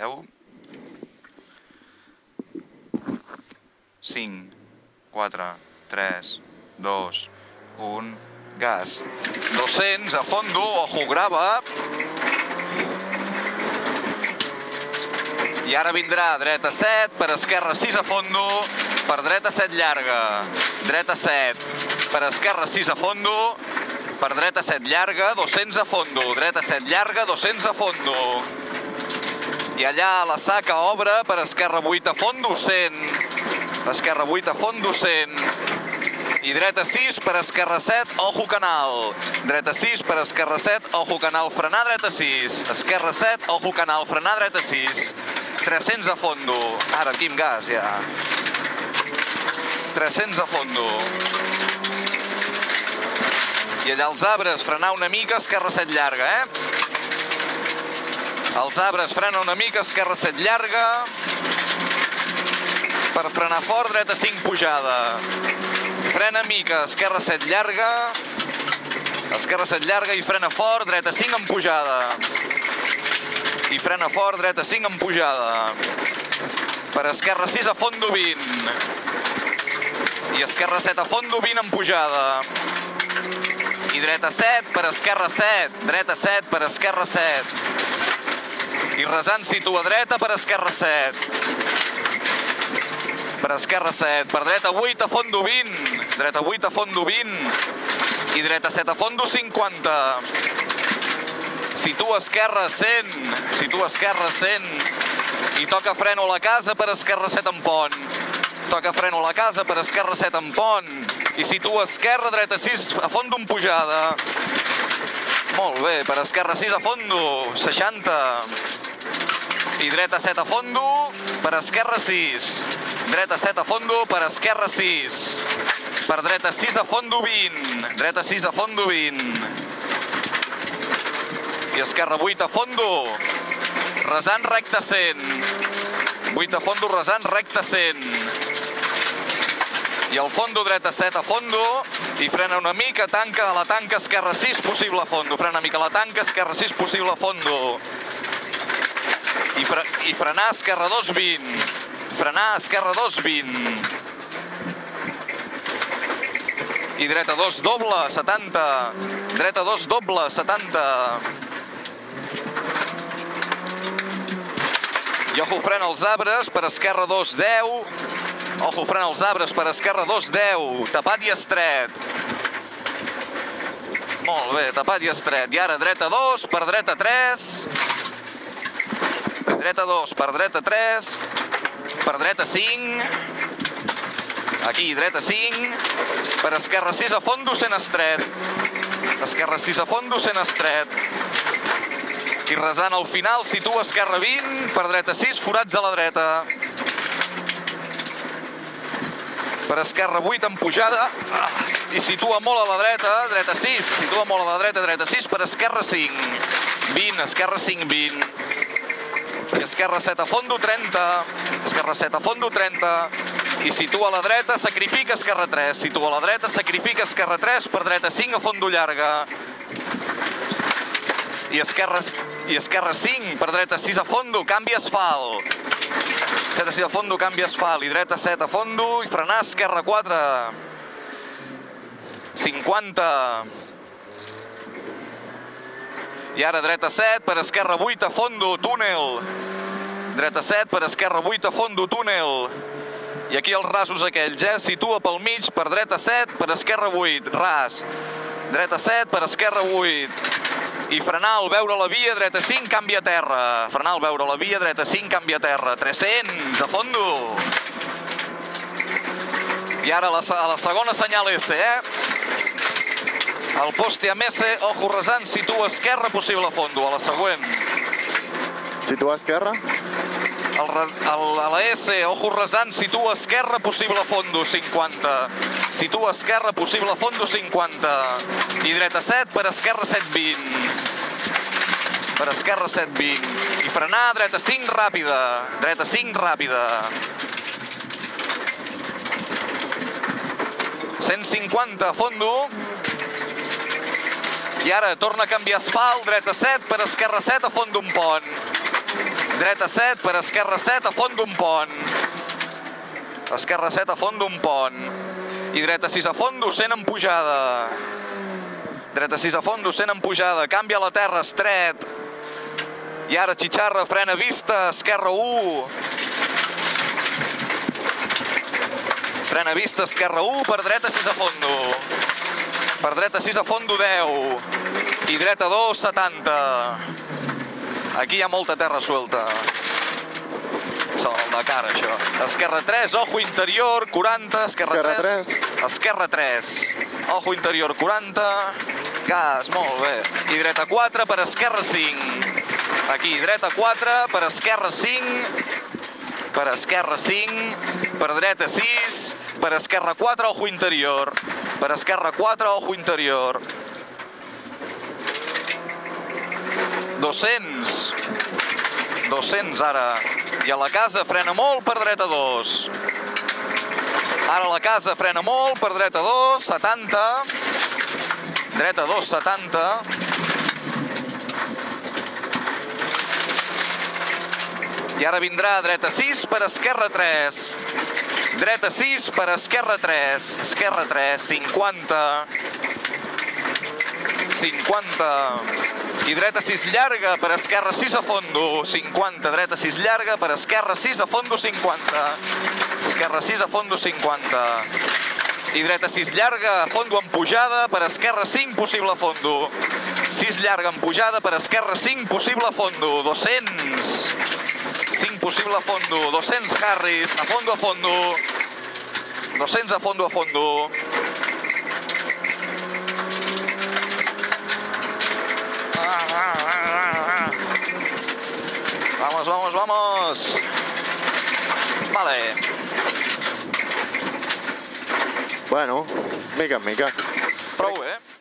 10. 5, 4, 3, 2, 1, gas. 200, a fondo, ojo, grava. I ara vindrà dreta 7, per esquerra 6 a fondo, per dreta 7 llarga, dreta 7, per esquerra 6 a fondo, per dreta 7 llarga, 200 a fondo, dreta 7 llarga, 200 a fondo. I allà a la saca obre, per esquerra 8 a fondo, 100, esquerra 8 a fondo, 100. I dreta 6, per esquerra 7, ojo canal. Dreta 6, per esquerra 7, ojo canal, frenar, dreta 6. Esquerra 7, ojo canal, frenar, dreta 6. 300 a fondo. Ara aquí amb gas, ja. 300 a fondo. I allà els arbres, frenar una mica, esquerra 7 llarga, Els arbres, frena una mica, esquerra 7 llarga. Per frenar fort, dreta 5 pujada. Frena mica, esquerra 7 llarga. Esquerra 7 llarga i frena fort, dreta 5 en pujada. I frena fort, dreta 5 en pujada. Per esquerra 6 a fondo 20. I esquerra 7 a fondo 20 en pujada. I dreta 7, per esquerra 7. Dreta 7, per esquerra 7. I resant situa dreta, per esquerra 7. Per esquerra 7, per dreta 8 a fondo 20. Dreta 8 a fondo 20. I dreta 7 a fondo 50. Situa esquerra 100. Situa esquerra 100. I toca freno a la casa, per esquerra 7 en pont. Toca freno a la casa, per esquerra 7 en pont. I situa esquerra, dreta 6 a fondo en pujada. Molt bé, per esquerra 6 a fondo, 60. I dreta 7 a fondo, per esquerra 6. Dreta 7 a fondo, per esquerra 6. Per dreta 6 a fondo 20. Dreta 6 a fondo 20. I esquerra 8 a fondo, resant recta 100. 8 a fondo, resant recta 100. I al fondo, dreta 7 a fondo, i frena una mica, tanca a la tanca, esquerra 6, possible a fondo. Frena una mica a la tanca, esquerra 6, possible a fondo. I frenar, esquerra 2, 20. Frenar, esquerra 2, 20. I dreta 2, doble, 70. Dreta 2, doble, 70. I ojo, frena els arbres, per esquerra 2, 10. Ojo, frena els arbres, per esquerra 2, 10. Tapat i estret. Molt bé, tapat i estret. I ara dreta 2, per dreta 3. Dreta 2, per dreta 3. Per dreta 5. Aquí, dreta 5. Per esquerra 6 a fondo, 100 estret. Esquerra 6 a fondo, 100 estret. I resant al final, situa esquerra 20. Per dreta 6, forats a la dreta. Per esquerra 8 en pujada. I situa molt a la dreta. Dreta 6, situa molt a la dreta. Dreta 6, per esquerra 5. 20, esquerra 5, 20. I esquerra 7 a fondo, 30. Esquerra 7 a fondo, 30. I situa a la dreta, sacrifica esquerra 3. Situa a la dreta, sacrifica esquerra 3. Per dreta 5 a fondo llarga. I esquerra 5, per dreta 6 a fondo, canvi asfalt. 7 a 6 a fondo, canvi asfalt. I dreta 7 a fondo, i frenar, esquerra 4. 50. I ara dreta 7, per esquerra 8 a fondo, túnel. Dreta 7, per esquerra 8 a fondo, túnel. I aquí els rasos aquells, situa pel mig, per dreta 7, per esquerra 8, ras. Dreta 7, per esquerra 8. I frenar al veure la via, dreta 5, canvia a terra. Frenar al veure la via, dreta 5, canvia a terra. 300, a fondo. I ara a la segona senyal S, El poste amb S, ojo resant, situa esquerra, possible a fondo. A la següent. Situa esquerra? A la S, ojo resant, situa esquerra, possible a fondo, 50. Situa esquerra, possible a fondo, 50. I dreta 7, per esquerra 7, 20. Per esquerra 7, 20. I frenar, dreta 5, ràpida. Dreta 5, ràpida. 150 a fondo. I ara torna a canviar asfalt, dreta 7, per esquerra 7, a fondo un pont. Dreta 7 per esquerra 7 a fons d'un pont. Esquerra 7 a fons d'un pont. I dreta 6 a fons, 200 en pujada. Dreta 6 a fons, 200 en pujada. Canvia la terra, estret. I ara xitxarra, frena vista, esquerra 1. Frena vista, esquerra 1, per dreta 6 a fondo. Per dreta 6 a fondo 10. I dreta 2, 70. Aquí hi ha molta terra suelta. El de cara, això. Esquerra 3, ojo interior, 40. Esquerra 3. Esquerra 3. Ojo interior, 40. Gas, molt bé. I dreta 4 per esquerra 5. Aquí, dreta 4 per esquerra 5. Per esquerra 5. Per dreta 6. Per esquerra 4, ojo interior. Per esquerra 4, ojo interior. 200. 200 ara. I a la casa frena molt per dreta 2. Ara a la casa frena molt per dreta 2, 70. Dreta 2, 70. I ara vindrà dreta 6 per esquerra 3. Dreta 6 per esquerra 3. Esquerra 3, 50. 50. I dreta 6 llarga per esquerra 6 a fondo. 50. Dreta 6 llarga per esquerra 6 a fondo, 50. Esquerra 6 a fondo, 50. I dreta 6 llarga a fondo en pujada per esquerra 5 possible a fondo. 6 llarga en pujada per esquerra 5 possible a fondo. 200. 5 possible a fondo. 200 Harris. A fondo a fondo. 200 a fondo a fondo. Vamos, vamos, vamos. Vale. Bueno, mica en mica. Prou, eh?